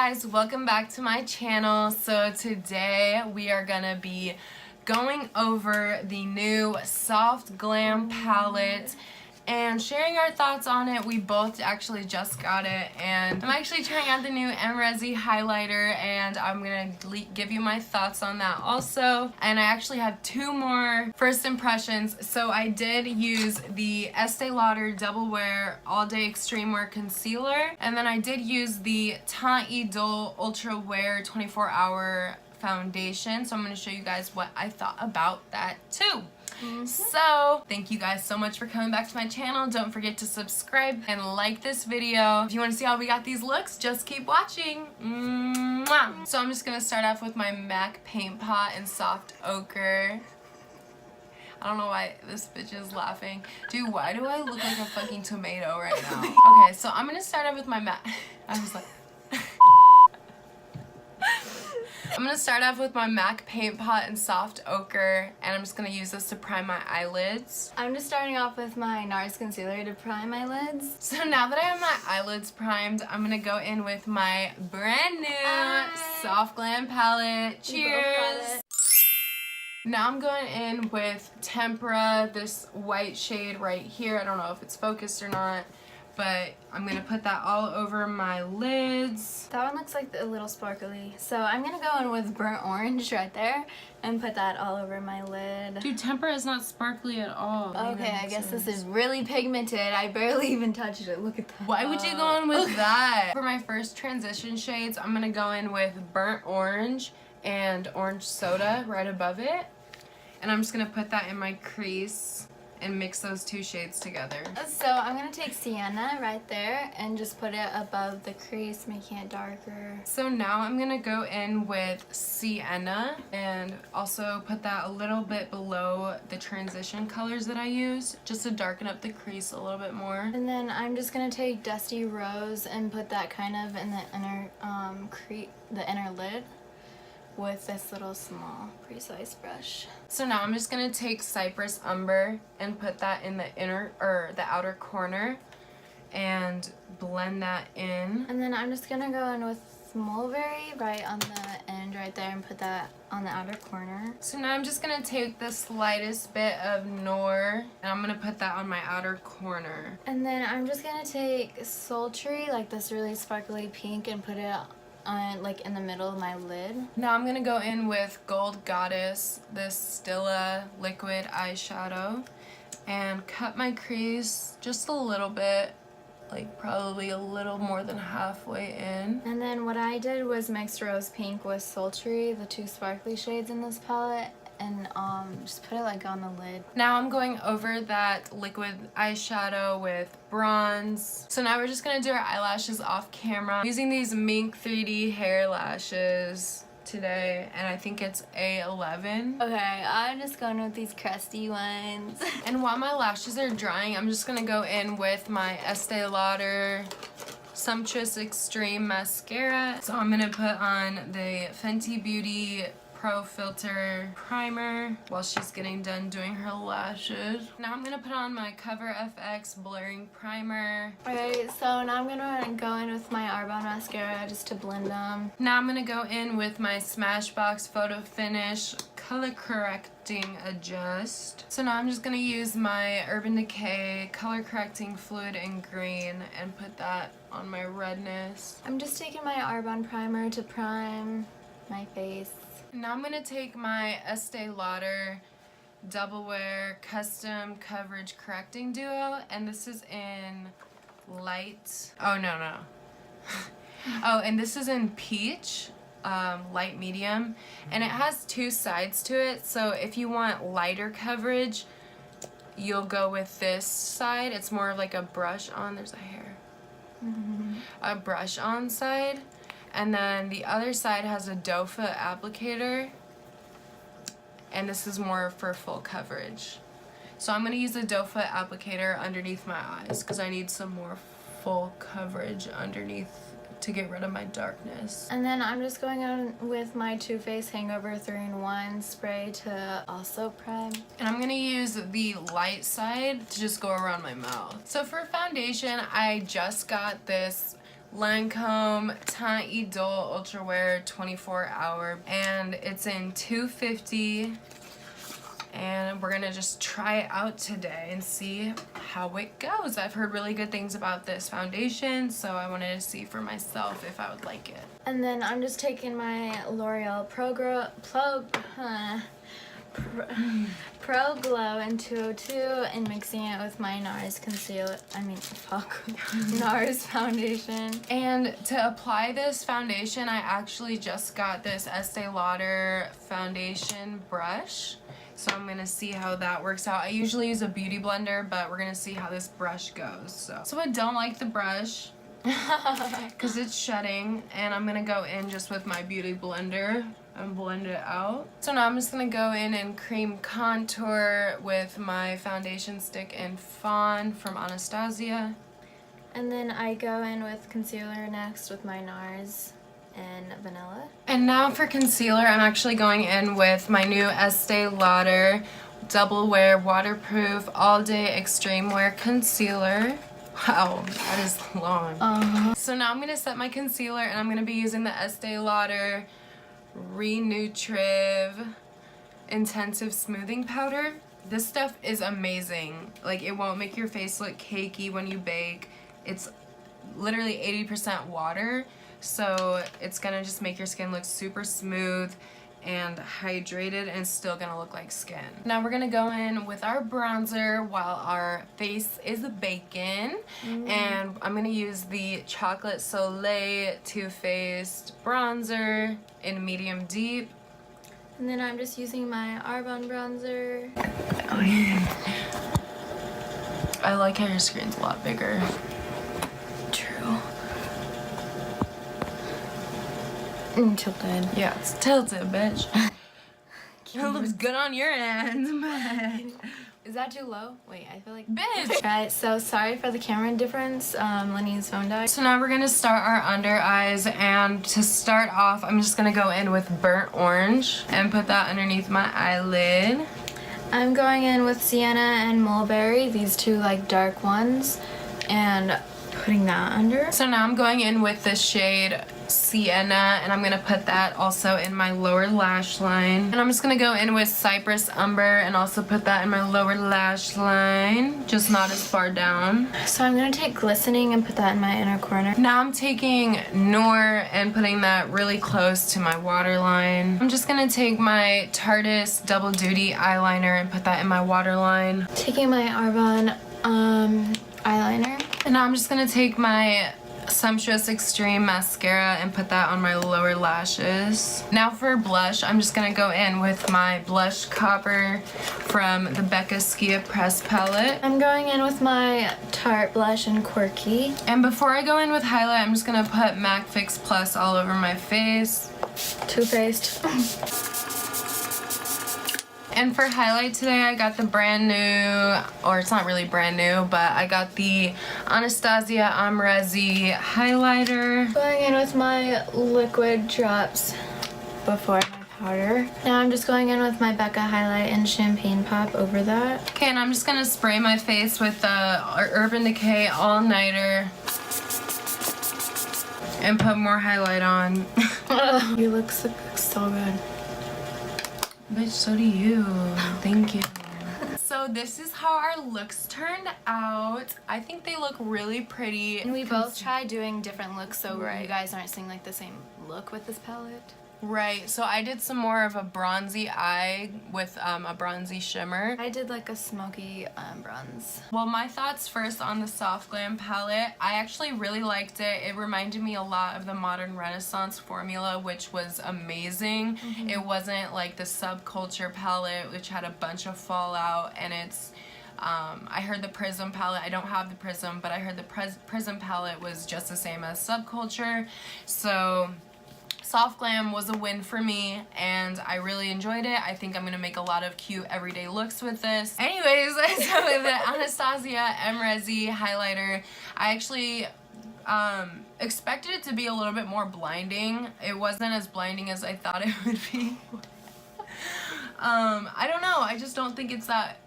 guys, welcome back to my channel. So today we are gonna be going over the new Soft Glam palette and sharing our thoughts on it. We both actually just got it, and I'm actually trying out the new Resi highlighter, and I'm gonna give you my thoughts on that also. And I actually have two more first impressions. So I did use the Estee Lauder Double Wear All Day Extreme Wear Concealer, and then I did use the Teint Idole Ultra Wear 24-hour foundation. So I'm going to show you guys what I thought about that too. So thank you guys so much for coming back to my channel. Don't forget to subscribe and like this video. If you want to see how we got these looks, just keep watching. Mwah. So I'm just going to start off with my MAC Paint Pot in Soft Ochre. I don't know why this bitch is laughing. Dude, why do I look like a fucking tomato right now? Okay, so I'm going to start off with my MAC. I was like... I'm going to start off with my MAC Paint Pot in Soft Ochre, and I'm just going to use this to prime my eyelids. I'm just starting off with my NARS concealer to prime my lids. So now that I have my eyelids primed, I'm going to go in with my brand new Soft Glam palette. Cheers! Now I'm going in with Tempera, this white shade right here. I don't know if it's focused or not, but I'm going to put that all over my lids. That one looks like a little sparkly. So I'm going to go in with Burnt Orange right there and put that all over my lid. Dude, Tempera is not sparkly at all. Okay, I guess this is really pigmented. I barely even touched it. Look at that. Why would you go in with that? For my first transition shades, I'm going to go in with Burnt Orange and Orange Soda right above it. And I'm just going to put that in my crease and mix those two shades together. So I'm going to take Sienna right there and just put it above the crease, making it darker. So now I'm going to go in with Sienna and also put that a little bit below the transition colors that I use, just to darken up the crease a little bit more. And then I'm just going to take Dusty Rose and put that kind of in the inner lid with this little small precise brush. So now I'm just gonna take Cypress Umber and put that in the the outer corner and blend that in. And then I'm just gonna go in with Mulberry right on the end right there and put that on the outer corner. So now I'm just gonna take the slightest bit of Noir and I'm gonna put that on my outer corner. And then I'm just gonna take Sultry, like this really sparkly pink, and put it like in the middle of my lid. Now I'm gonna go in with Gold Goddess, this Stila liquid eyeshadow, and cut my crease just a little bit, like probably a little more than halfway in. And then what I did was mix Rose Pink with Sultry, the two sparkly shades in this palette, and just put it like on the lid. Now I'm going over that liquid eyeshadow with bronze. So now we're just gonna do our eyelashes off camera. I'm using these Mink 3D hair lashes today, and I think it's A11. Okay, I'm just going with these crusty ones. And while my lashes are drying, I'm just gonna go in with my Estee Lauder Sumptuous Extreme Mascara. So I'm gonna put on the Fenty Beauty Pro Filter primer while she's getting done doing her lashes. Now I'm gonna put on my Cover FX blurring primer. Alright, so now I'm gonna go in with my Arbonne mascara just to blend them. Now I'm gonna go in with my Smashbox Photo Finish Color Correcting Adjust. So now I'm just gonna use my Urban Decay Color Correcting Fluid in Green and put that on my redness. I'm just taking my Arbonne primer to prime my face. Now I'm going to take my Estee Lauder Double Wear Custom Coverage Correcting Duo, and this is in light. Oh, no. Oh, and this is in peach, light medium, and it has two sides to it. So if you want lighter coverage, you'll go with this side. It's more of like a brush on. There's a hair. A brush on side. And then the other side has a doe foot applicator, and this is more for full coverage. So I'm going to use the doe foot applicator underneath my eyes because I need some more full coverage underneath to get rid of my darkness. And then I'm just going on with my Too Faced Hangover 3-in-1 spray to also prime. And I'm going to use the light side to just go around my mouth. So for foundation, I just got this Lancome Teint Idole Ultra Wear 24 Hour, and it's in 250. And we're gonna just try it out today and see how it goes. I've heard really good things about this foundation, so I wanted to see for myself if I would like it. And then I'm just taking my L'Oreal Pro Glow in 202 and mixing it with my NARS concealer. NARS foundation. And to apply this foundation, I actually just got this Estee Lauder foundation brush. So I'm gonna see how that works out. I usually use a beauty blender, but we're gonna see how this brush goes. So I don't like the brush because it's shedding, and I'm gonna go in just with my beauty blender and blend it out. So now I'm just gonna go in and cream contour with my foundation stick in Fawn from Anastasia. And then I go in with concealer next with my NARS and vanilla. And now for concealer, I'm actually going in with my new Estee Lauder Double Wear Waterproof All Day Extreme Wear Concealer. Wow, that is long. So now I'm going to set my concealer, and I'm going to be using the Estee Lauder Renutriv Intensive Smoothing Powder. This stuff is amazing. Like, it won't make your face look cakey when you bake. It's literally 80% water. So it's gonna just make your skin look super smooth and hydrated, and still gonna look like skin. Now we're gonna go in with our bronzer while our face is baking. And I'm gonna use the Chocolate Soleil Too Faced bronzer in medium deep. And then I'm just using my Arbonne bronzer. Oh yeah. I like how your screen's a lot bigger. True. Tilted. Yeah, it's tilted, bitch. It looks good on your end, but... Is that too low? Wait, I feel like... Bitch! Alright, so sorry for the camera difference. Lenny's phone died. So now we're gonna start our under eyes, and to start off, I'm just gonna go in with burnt orange and put that underneath my eyelid. I'm going in with Sienna and Mulberry, these two like dark ones, and putting that under. So now I'm going in with the shade Sienna, and I'm gonna put that also in my lower lash line. And I'm just gonna go in with Cypress Umber and also put that in my lower lash line, just not as far down. So I'm gonna take Glistening and put that in my inner corner. Now I'm taking Noor and putting that really close to my waterline. I'm just gonna take my Tarteist Double Duty eyeliner and put that in my waterline. Taking my Arbonne eyeliner. And now I'm just gonna take my Sumptuous Extreme mascara and put that on my lower lashes. Now for blush, I'm just gonna go in with my Blush Copper from the Becca Skia Press palette. I'm going in with my Tarte blush in Quirky. And before I go in with highlight, I'm just gonna put MAC Fix Plus all over my face. Too Faced. And for highlight today, I got the brand new, or it's not really brand new, but I got the Anastasia Beverly Hills highlighter. Going in with my liquid drops before my powder. Now I'm just going in with my Becca highlight and Champagne Pop over that. Okay, and I'm just gonna spray my face with the Urban Decay All Nighter and put more highlight on. You look so good. Bitch, so do you. Thank you. So this is how our looks turned out. I think they look really pretty. And we both tried doing different looks, so Right. you guys aren't seeing like the same look with this palette. Right, so I did some more of a bronzy eye with a bronzy shimmer. I did like a smoky bronze. Well, my thoughts first on the Soft Glam palette. I actually really liked it. It reminded me a lot of the Modern Renaissance formula, which was amazing. It wasn't like the Subculture palette, which had a bunch of fallout, and it's I heard the Prism palette. I don't have the Prism, but I heard the Prism palette was just the same as Subculture. So Soft Glam was a win for me, and I really enjoyed it. I think I'm gonna make a lot of cute everyday looks with this. Anyways, so the Anastasia Beverly Hills highlighter, I actually expected it to be a little bit more blinding. It wasn't as blinding as I thought it would be. I don't know. I just don't think it's that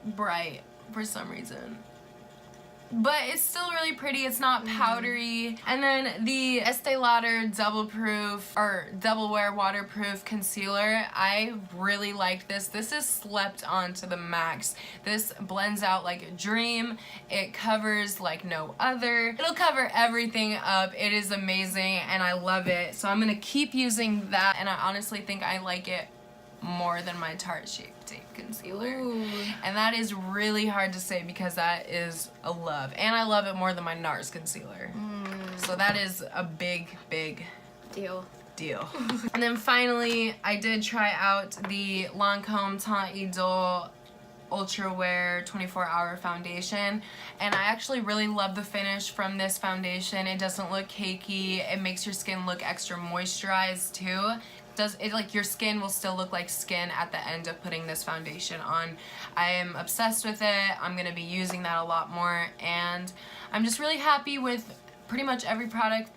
bright for some reason. but it's still really pretty. It's not powdery. And then the Estee Lauder Double Wear Waterproof Concealer. I really like this. This is slept on to the max. This blends out like a dream. It covers like no other. It'll cover everything up. It is amazing and I love it. So I'm gonna keep using that, and I honestly think I like it more than my Tarte Shape Tape Concealer. Ooh. And that is really hard to say because that is a love. And I love it more than my NARS concealer. So that is a big Deal. And then finally, I did try out the Lancome Teint Idole Ultra Wear 24-Hour Foundation, and I actually really love the finish from this foundation. It doesn't look cakey. It makes your skin look extra moisturized too. Like your skin will still look like skin at the end of putting this foundation on. I am obsessed with it. I'm gonna be using that a lot more, and I'm just really happy with pretty much every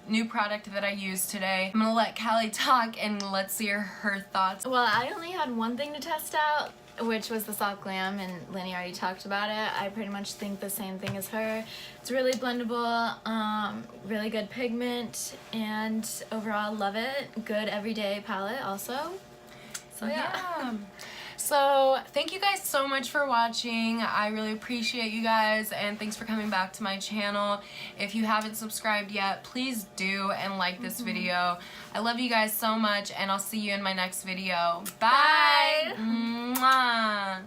new product that I used today. I'm gonna let Callie talk and let's see her thoughts. Well, I only had one thing to test out, which was the Soft Glam, and Lenny already talked about it. I pretty much think the same thing as her. It's really blendable, really good pigment, and overall love it. Good everyday palette also. So yeah. So thank you guys so much for watching. I really appreciate you guys, and thanks for coming back to my channel. If you haven't subscribed yet, please do and like this video. I love you guys so much, and I'll see you in my next video. Bye! Bye. Mwah.